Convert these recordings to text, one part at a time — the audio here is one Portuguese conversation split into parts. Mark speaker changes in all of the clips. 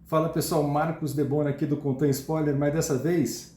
Speaker 1: Fala pessoal, Marcos Debona aqui do Contém Spoiler, mas dessa vez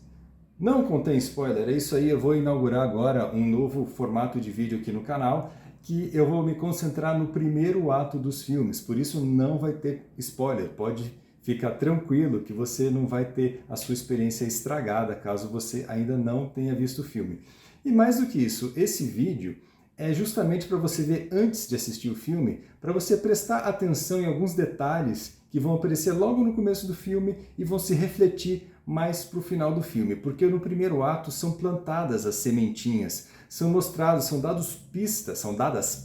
Speaker 1: não contém spoiler, é isso aí, eu vou inaugurar agora um novo formato de vídeo aqui no canal, que eu vou me concentrar no primeiro ato dos filmes, por isso não vai ter spoiler, pode ficar tranquilo que você não vai ter a sua experiência estragada caso você ainda não tenha visto o filme. E mais do que isso, esse vídeo é justamente para você ver antes de assistir o filme, para você prestar atenção em alguns detalhes que vão aparecer logo no começo do filme e vão se refletir mais para o final do filme, porque no primeiro ato são plantadas as sementinhas, são mostrados, são dadas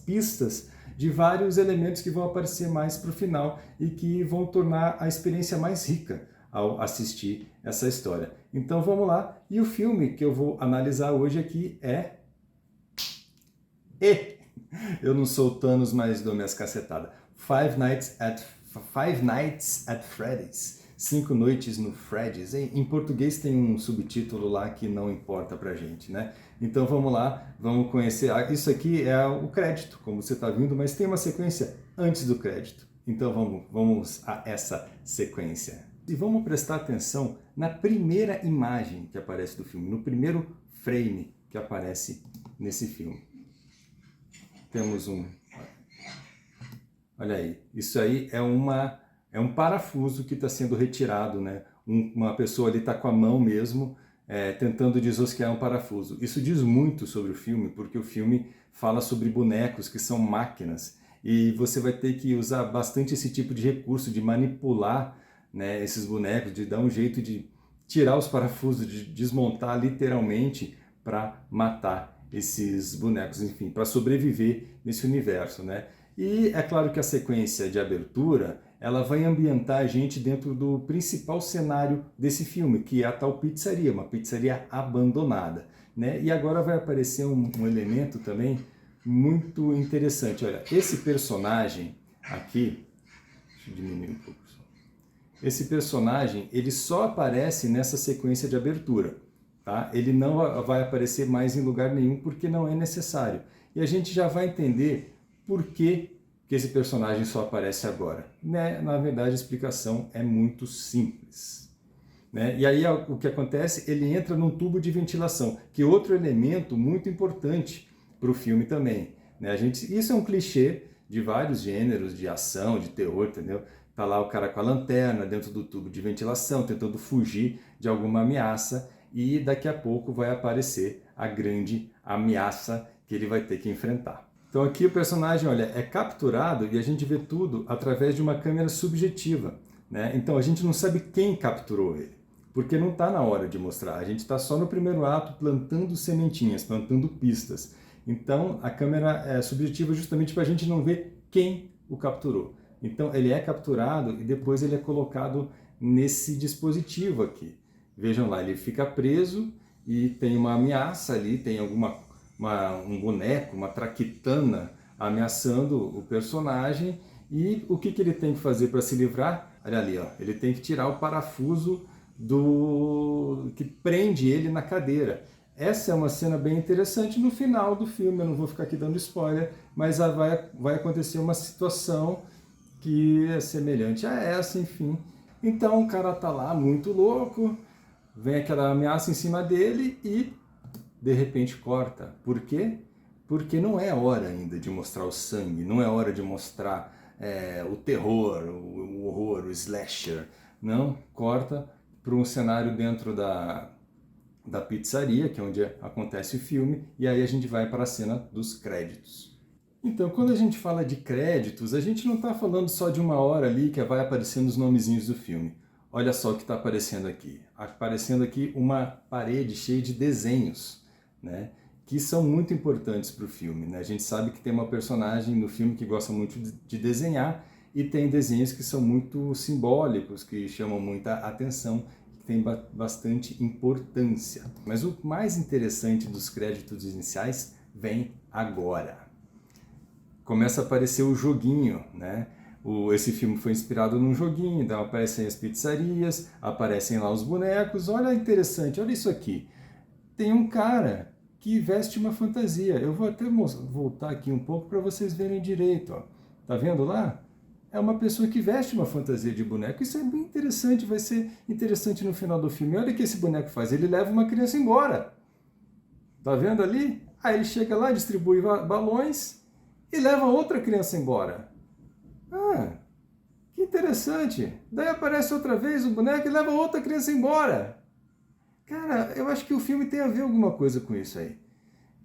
Speaker 1: pistas de vários elementos que vão aparecer mais para o final e que vão tornar a experiência mais rica ao assistir essa história. Então vamos lá, e o filme que eu vou analisar hoje aqui é eu não sou o Thanos, mas dou minhas cacetadas. Five Nights at Freddy's. 5 noites no Freddy's. Em português tem um subtítulo lá que não importa pra gente, né? Então vamos lá, vamos conhecer. Isso aqui é o crédito, como você está vindo, mas tem uma sequência antes do crédito. Então vamos a essa sequência. E vamos prestar atenção na primeira imagem que aparece do filme, no primeiro frame que aparece nesse filme. Temos olha aí, isso aí é um parafuso que está sendo retirado, né? Uma pessoa ali está com a mão mesmo, tentando desosquear um parafuso. Isso diz muito sobre o filme, porque o filme fala sobre bonecos que são máquinas, e você vai ter que usar bastante esse tipo de recurso, de manipular, né, esses bonecos, de dar um jeito de tirar os parafusos, de desmontar literalmente para matar esses bonecos, enfim, para sobreviver nesse universo, né? E é claro que a sequência de abertura, ela vai ambientar a gente dentro do principal cenário desse filme, que é a tal pizzaria, uma pizzaria abandonada, né? E agora vai aparecer um elemento também muito interessante. Olha, esse personagem aqui, deixa eu diminuir um pouco só. Esse personagem, ele só aparece nessa sequência de abertura. Tá? Ele não vai aparecer mais em lugar nenhum porque não é necessário. E a gente já vai entender por que esse personagem só aparece agora. Né? Na verdade, a explicação é muito simples. Né? E aí o que acontece? Ele entra num tubo de ventilação, que é outro elemento muito importante para o filme também. Né? Isso é um clichê de vários gêneros, de ação, de terror, entendeu? Tá lá o cara com a lanterna dentro do tubo de ventilação, tentando fugir de alguma ameaça, e daqui a pouco vai aparecer a grande ameaça que ele vai ter que enfrentar. Então aqui o personagem, olha, é capturado e a gente vê tudo através de uma câmera subjetiva, né? Então a gente não sabe quem capturou ele, porque não está na hora de mostrar. A gente está só no primeiro ato plantando sementinhas, plantando pistas. Então a câmera é subjetiva justamente para a gente não ver quem o capturou. Então ele é capturado e depois ele é colocado nesse dispositivo aqui. Vejam lá, ele fica preso e tem uma ameaça ali, tem um boneco, uma traquitana ameaçando o personagem. E o que ele tem que fazer para se livrar? Olha ali, ó, ele tem que tirar o parafuso que prende ele na cadeira. Essa é uma cena bem interessante no final do filme, eu não vou ficar aqui dando spoiler, mas vai acontecer uma situação que é semelhante a essa, enfim. Então o cara tá lá muito louco, vem aquela ameaça em cima dele e de repente corta. Por quê? Porque não é hora ainda de mostrar o sangue, não é hora de mostrar o terror, o horror, o slasher. Não, corta para um cenário dentro da pizzaria, que é onde acontece o filme, e aí a gente vai para a cena dos créditos. Então, quando a gente fala de créditos, a gente não está falando só de uma hora ali que vai aparecendo os nomezinhos do filme. Olha só o que está aparecendo aqui. Aparecendo aqui uma parede cheia de desenhos, né, que são muito importantes para o filme. Né? A gente sabe que tem uma personagem no filme que gosta muito de desenhar e tem desenhos que são muito simbólicos, que chamam muita atenção, que tem bastante importância. Mas o mais interessante dos créditos iniciais vem agora. Começa a aparecer o joguinho, né? Esse filme foi inspirado num joguinho, então aparecem as pizzarias, aparecem lá os bonecos. Olha interessante, olha isso aqui. Tem um cara que veste uma fantasia. Eu vou até voltar aqui um pouco para vocês verem direito. Ó. Tá vendo lá? é uma pessoa que veste uma fantasia de boneco. Isso é bem interessante, vai ser interessante no final do filme. Olha o que esse boneco faz, ele leva uma criança embora. Tá vendo ali? Aí ele chega lá, distribui balões e leva outra criança embora. Ah, que interessante. Daí aparece outra vez o boneco e leva outra criança embora. Cara, eu acho que o filme tem a ver alguma coisa com isso aí.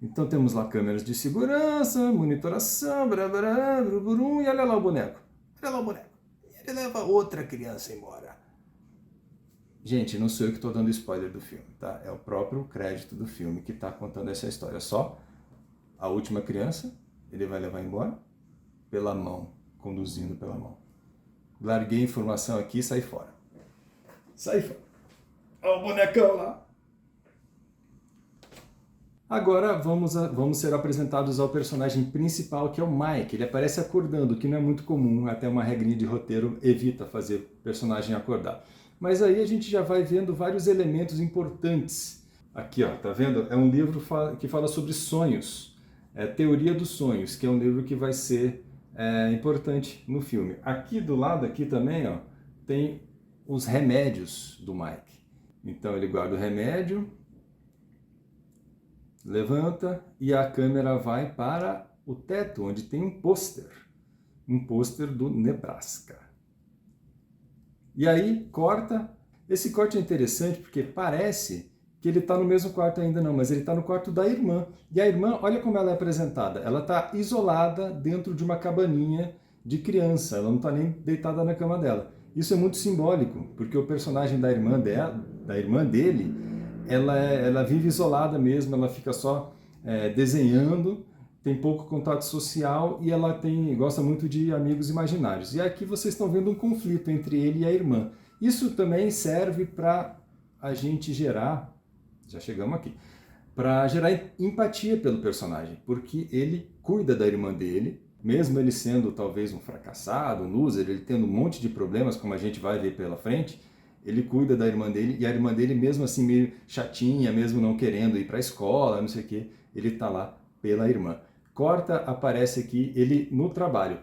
Speaker 1: Então temos lá câmeras de segurança, monitoração, e olha lá o boneco. Olha lá o boneco. Ele leva outra criança embora. Gente, não sou eu que estou dando spoiler do filme, tá? É o próprio crédito do filme que está contando essa história. Só a última criança, ele vai levar embora pela mão, conduzindo pela mão. Larguei a informação aqui e saí fora. Saí fora. Olha o bonecão lá. Agora vamos ser apresentados ao personagem principal, que é o Mike. Ele aparece acordando, que não é muito comum, até uma regrinha de roteiro evita fazer personagem acordar. Mas aí a gente já vai vendo vários elementos importantes. Aqui, ó, tá vendo? É um livro que fala sobre sonhos, Teoria dos Sonhos, que é um livro que vai ser importante no filme. Aqui do lado, aqui também, ó, tem os remédios do Mike. Então ele guarda o remédio, levanta e a câmera vai para o teto, onde tem um pôster do Nebraska. E aí corta. Esse corte é interessante porque parece que ele está no mesmo quarto ainda não, mas ele está no quarto da irmã. E a irmã, olha como ela é apresentada. Ela está isolada dentro de uma cabaninha de criança. Ela não está nem deitada na cama dela. Isso é muito simbólico, porque o personagem da irmã dele, ela vive isolada mesmo, ela fica só desenhando, tem pouco contato social e ela gosta muito de amigos imaginários. E aqui vocês estão vendo um conflito entre ele e a irmã. Isso também serve para a gente gerar, já chegamos aqui, para gerar empatia pelo personagem, porque ele cuida da irmã dele, mesmo ele sendo talvez um fracassado, um loser, ele tendo um monte de problemas, como a gente vai ver pela frente, ele cuida da irmã dele, e a irmã dele, mesmo assim meio chatinha, mesmo não querendo ir para a escola, não sei o que, ele está lá pela irmã. Corta, aparece aqui, ele no trabalho.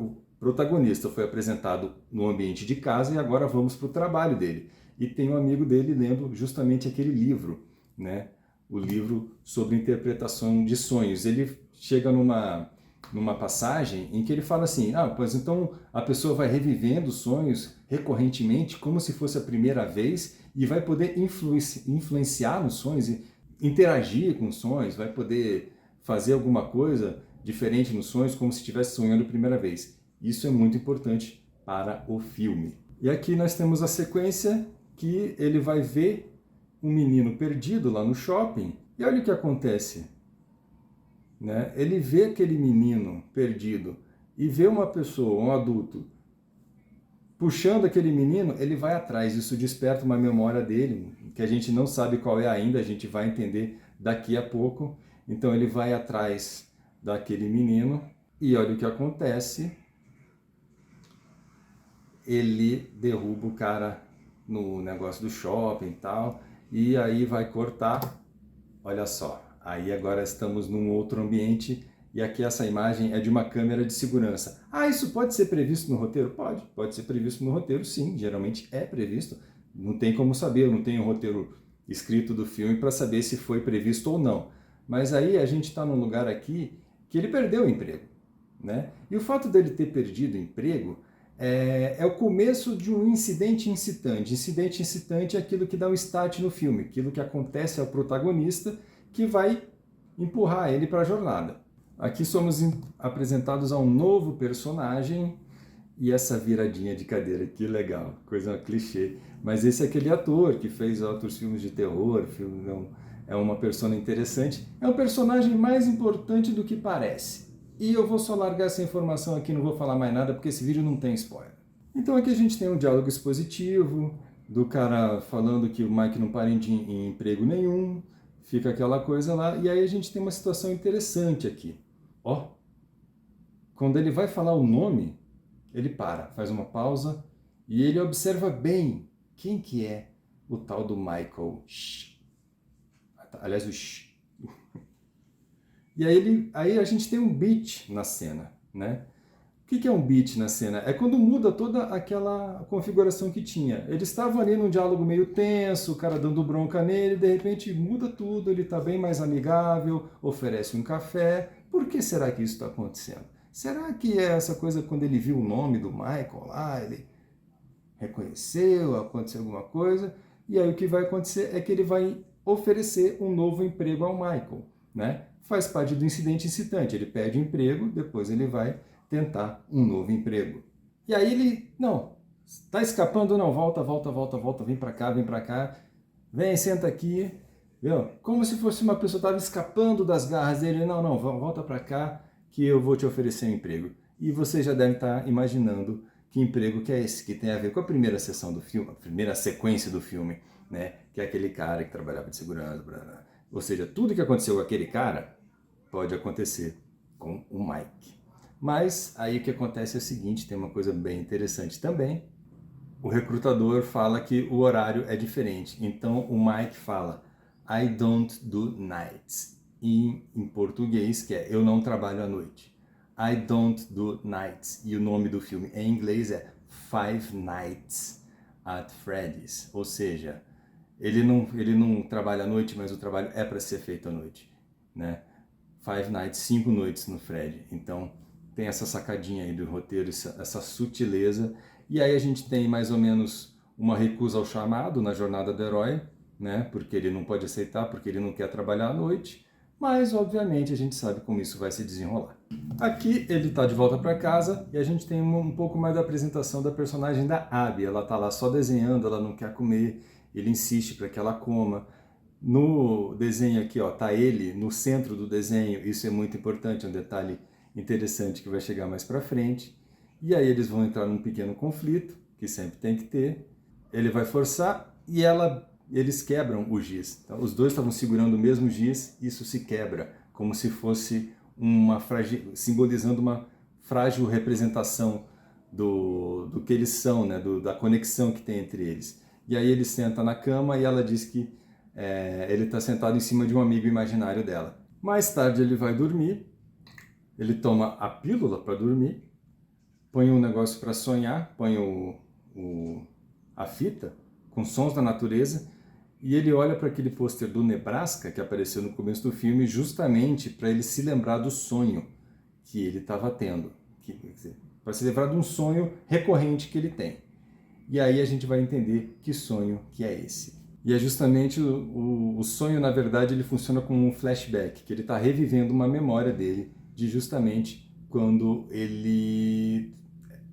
Speaker 1: O protagonista foi apresentado no ambiente de casa e agora vamos para o trabalho dele. E tem um amigo dele lendo justamente aquele livro, né? O livro sobre interpretação de sonhos. Ele chega numa passagem em que ele fala assim, pois então a pessoa vai revivendo sonhos recorrentemente como se fosse a primeira vez e vai poder influenciar nos sonhos, interagir com os sonhos, vai poder fazer alguma coisa diferente nos sonhos como se estivesse sonhando a primeira vez. Isso é muito importante para o filme. E aqui nós temos a sequência que ele vai ver um menino perdido lá no shopping e olha o que acontece. Né? Ele vê aquele menino perdido e vê uma pessoa, um adulto, puxando aquele menino, ele vai atrás. Isso desperta uma memória dele, que a gente não sabe qual é ainda, a gente vai entender daqui a pouco. Então ele vai atrás daquele menino e olha o que acontece. Ele derruba o cara no negócio do shopping e tal, e aí vai cortar. Olha só. Aí agora estamos num outro ambiente e aqui essa imagem é de uma câmera de segurança. Isso pode ser previsto no roteiro? Pode ser previsto no roteiro, sim, geralmente é previsto. Não tem como saber, eu não tenho o roteiro escrito do filme para saber se foi previsto ou não. Mas aí a gente está num lugar aqui que ele perdeu o emprego, né? E o fato dele ter perdido o emprego é o começo de um incidente incitante. Incidente incitante é aquilo que dá um start no filme, aquilo que acontece ao protagonista que vai empurrar ele para a jornada. Aqui somos apresentados a um novo personagem e essa viradinha de cadeira, que legal, coisa clichê. Mas esse é aquele ator que fez outros filmes de terror, é uma persona interessante. É um personagem mais importante do que parece. E eu vou só largar essa informação aqui, não vou falar mais nada, porque esse vídeo não tem spoiler. Então aqui a gente tem um diálogo expositivo, do cara falando que o Mike não para em emprego nenhum, fica aquela coisa lá, e aí a gente tem uma situação interessante aqui. Quando ele vai falar o nome, ele para, faz uma pausa, e ele observa bem quem que é o tal do Michael. Aliás, o shh. E aí a gente tem um beat na cena, né? O que é um beat na cena? É quando muda toda aquela configuração que tinha. Eles estavam ali num diálogo meio tenso, o cara dando bronca nele, de repente muda tudo, ele está bem mais amigável, oferece um café. Por que será que isso está acontecendo? Será que é essa coisa quando ele viu o nome do Michael lá, ele reconheceu, aconteceu alguma coisa, e aí o que vai acontecer é que ele vai oferecer um novo emprego ao Michael, né? Faz parte do incidente incitante, ele pede emprego, depois ele vai tentar um novo emprego. E aí ele, não, tá escapando? Não, volta, vem pra cá, vem, senta aqui, viu? Como se fosse uma pessoa que estava escapando das garras dele, não, volta pra cá que eu vou te oferecer um emprego. E você já deve estar imaginando que emprego que é esse, que tem a ver com a primeira sessão do filme, a primeira sequência do filme, né? Que é aquele cara que trabalhava de segurança, blá, blá. Ou seja, tudo que aconteceu com aquele cara pode acontecer com o Mike. Mas aí o que acontece é o seguinte, tem uma coisa bem interessante também. O recrutador fala que o horário é diferente. Então o Mike fala, I don't do nights. Em português, que é eu não trabalho à noite. I don't do nights. E o nome do filme em inglês é Five Nights at Freddy's. Ou seja, ele não trabalha à noite, mas o trabalho é para ser feito à noite, né? Five Nights, 5 noites no Fred. Então tem essa sacadinha aí do roteiro, essa sutileza. E aí a gente tem mais ou menos uma recusa ao chamado na jornada do herói, né? Porque ele não pode aceitar, porque ele não quer trabalhar à noite. Mas, obviamente, a gente sabe como isso vai se desenrolar. Aqui ele está de volta para casa e a gente tem um pouco mais da apresentação da personagem da Abby. Ela está lá só desenhando, ela não quer comer, ele insiste para que ela coma. No desenho aqui, ó, tá ele no centro do desenho, isso é muito importante, é um detalhe interessante que vai chegar mais para frente. E aí eles vão entrar num pequeno conflito, que sempre tem que ter. Ele vai forçar e eles quebram o giz. Então, os dois estavam segurando o mesmo giz, isso se quebra, como se fosse simbolizando uma frágil representação do que eles são, né? Da conexão que tem entre eles. E aí ele senta na cama e ela diz que ele está sentado em cima de um amigo imaginário dela. Mais tarde ele vai dormir, ele toma a pílula para dormir, põe um negócio para sonhar, põe a fita com sons da natureza e ele olha para aquele pôster do Nebraska que apareceu no começo do filme justamente para ele se lembrar do sonho que ele estava tendo, para se lembrar de um sonho recorrente que ele tem. E aí a gente vai entender que sonho que é esse. E é justamente o sonho, na verdade, ele funciona como um flashback, que ele está revivendo uma memória dele de justamente quando ele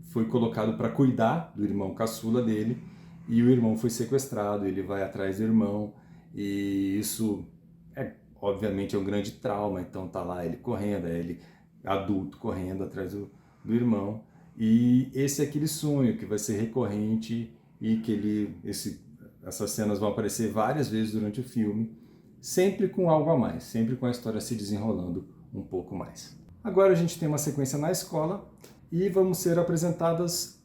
Speaker 1: foi colocado para cuidar do irmão caçula dele e o irmão foi sequestrado, ele vai atrás do irmão e isso obviamente é um grande trauma, então tá lá ele correndo, ele adulto correndo atrás do irmão e esse é aquele sonho que vai ser recorrente e que essas cenas vão aparecer várias vezes durante o filme, sempre com algo a mais, sempre com a história se desenrolando um pouco mais. Agora a gente tem uma sequência na escola e vamos ser apresentados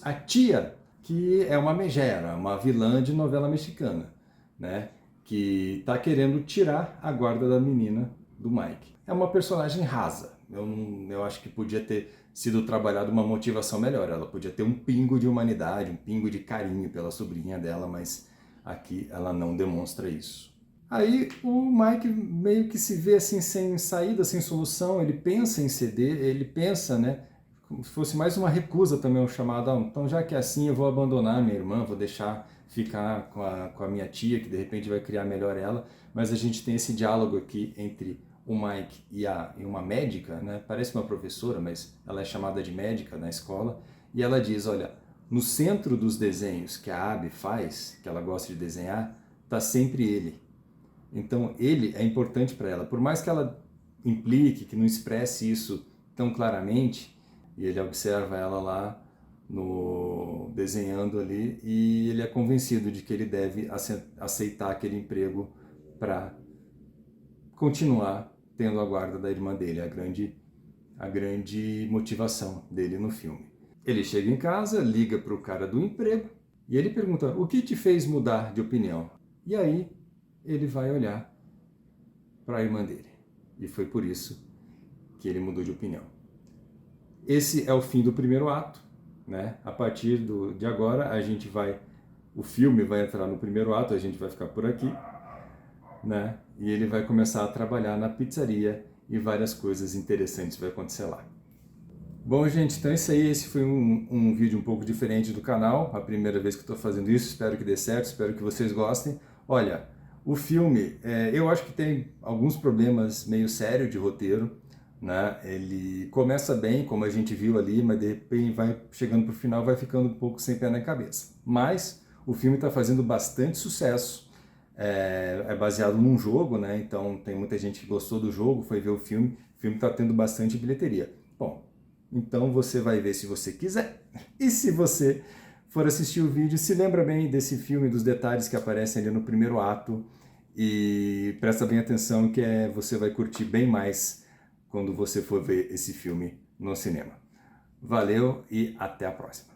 Speaker 1: a Tia, que é uma megera, uma vilã de novela mexicana, né? Que está querendo tirar a guarda da menina do Mike. É uma personagem rasa. Eu acho que podia ter sido trabalhada uma motivação melhor. Ela podia ter um pingo de humanidade, um pingo de carinho pela sobrinha dela, mas aqui ela não demonstra isso. Aí o Mike meio que se vê assim sem saída, sem solução, ele pensa em ceder, ele pensa, né, como se fosse mais uma recusa também ao chamado, então já que é assim eu vou abandonar minha irmã, vou deixar ficar com a minha tia, que de repente vai criar melhor ela, mas a gente tem esse diálogo aqui entre o Mike e uma médica, né, parece uma professora, mas ela é chamada de médica na escola, e ela diz, olha, no centro dos desenhos que a Abby faz, que ela gosta de desenhar, está sempre ele. Então ele é importante para ela, por mais que ela implique, que não expresse isso tão claramente, e ele observa ela lá desenhando ali e ele é convencido de que ele deve aceitar aquele emprego para continuar tendo a guarda da irmã dele, a grande motivação dele no filme. Ele chega em casa, liga para o cara do emprego e ele pergunta, o que te fez mudar de opinião? E aí ele vai olhar para a irmã dele. E foi por isso que ele mudou de opinião. Esse é o fim do primeiro ato, né? A partir de agora, o filme vai entrar no primeiro ato, a gente vai ficar por aqui, né? E ele vai começar a trabalhar na pizzaria e várias coisas interessantes vai acontecer lá. Bom, gente, então é isso aí. Esse foi um vídeo um pouco diferente do canal, a primeira vez que eu estou fazendo isso. Espero que dê certo, espero que vocês gostem. Olha, o filme, eu acho que tem alguns problemas meio sérios de roteiro, né? Ele começa bem, como a gente viu ali, mas de repente vai chegando para o final, vai ficando um pouco sem pé na cabeça. Mas o filme está fazendo bastante sucesso. É baseado num jogo, né? Então tem muita gente que gostou do jogo, foi ver o filme está tendo bastante bilheteria. Bom, então você vai ver se você quiser. E se você for assistir o vídeo, se lembra bem desse filme, dos detalhes que aparecem ali no primeiro ato e presta bem atenção que você vai curtir bem mais quando você for ver esse filme no cinema. Valeu e até a próxima.